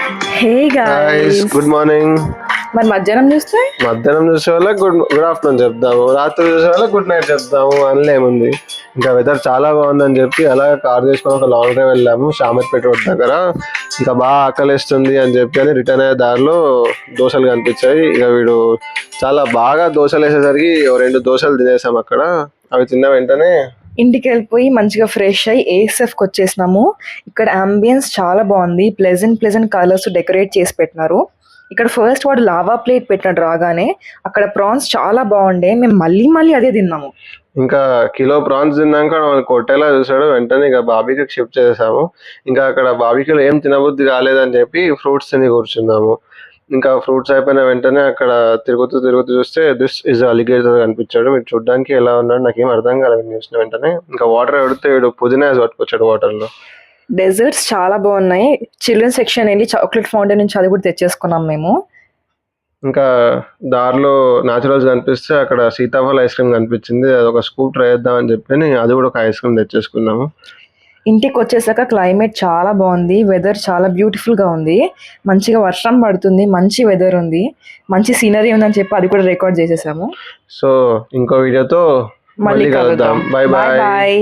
Hey guys guys, good morning. మరి మధ్యాహ్నం చూస్తే మధ్యాహ్నం చూసే వాళ్ళకి గుడ్ ఆఫ్టర్నూన్ చెప్దాము, రాత్రి చూసే వాళ్ళకి గుడ్ నైట్ చెప్దాము. అందులో ఏముంది, ఇంకా వెదర్ చాలా బాగుందని చెప్పి అలా కార్ తీసుకొని ఒక లాంగ్ డ్రైవ్ వెళ్ళాము షామర్పేట రోడ్ దగ్గర. ఇంకా బాగా ఆకలిస్తుంది అని చెప్పి అని రిటర్న్ అయ్యే దారిలో దోశలు కనిపించాయి. ఇక వీడు చాలా బాగా దోశలు వేసేసరికి ఓ 2 దోశలు తినేసాం అక్కడ. అవి తిన్న వెంటనే ఇంటికి వెళ్ళిపోయి మంచిగా ఫ్రెష్ అయ్యి ఏఎస్ఎఫ్కి వచ్చేసినాము. ఇక్కడ అంబియన్స్ చాలా బాగుంది, ప్లెజెంట్ కలర్స్ డెకరేట్ చేసి పెట్టినారు. ఇక్కడ ఫస్ట్ వాడు లావా ప్లేట్ పెట్టినాడు రాగానే. అక్కడ ప్రాన్స్ చాలా బాగుండే, మేము మళ్ళీ అదే తిన్నాము. ఇంకా కిలో ప్రాన్స్ తిన్నాక మనకు కొట్టేలా చూసాడు. వెంటనే ఇక బాబీకి షిఫ్ట్ చేసాము. ఇంకా అక్కడ బాబీకి ఏం తినబుద్ధి కాలేదని చెప్పి ఫ్రూట్స్ తిని కూర్చున్నాము. ఇంకా ఫ్రూట్స్ అయిపోయిన వెంటనే అక్కడ తిరుగుతూ చూస్తే దిస్ ఇస్ అలిగేటర్ కనిపించాడు. మీరు చూడడానికి ఎలా ఉన్నాడు నాకేం అర్థం కాలేదు చూసిన వెంటనే. ఇంకా వాటర్ పెడితే వీడు పుదీనా పట్టుకొచ్చాడు వాటర్ లో. డెజర్ట్స్ చాలా బాగున్నాయి. చిల్డ్రన్ సెక్షన్ వెళ్ళి చాక్లెట్ ఫౌంటైన్ నుంచి అది కూడా తెచ్చేసుకున్నాం మేము. ఇంకా దారిలో న్యాచురల్స్ కనిపిస్తే అక్కడ సీతాఫల ఐస్ క్రీమ్ కనిపించింది. అది ఒక స్కూప్ ట్రై చేద్దాం అని చెప్పి అది కూడా ఒక ఐస్ క్రీమ్ తెచ్చేసుకున్నాము. ఇంటికి వచ్చేసాక క్లైమేట్ చాలా బాగుంది, వెదర్ చాలా బ్యూటిఫుల్గా ఉంది. మంచిగా వర్షం పడుతుంది, మంచి వెదర్ ఉంది, మంచి సీనరీ ఉందని చెప్పి అది కూడా రికార్డ్ చేసేసాము. సో ఇంకో వీడియోతో మళ్ళీ కలుద్దాం. Bye bye.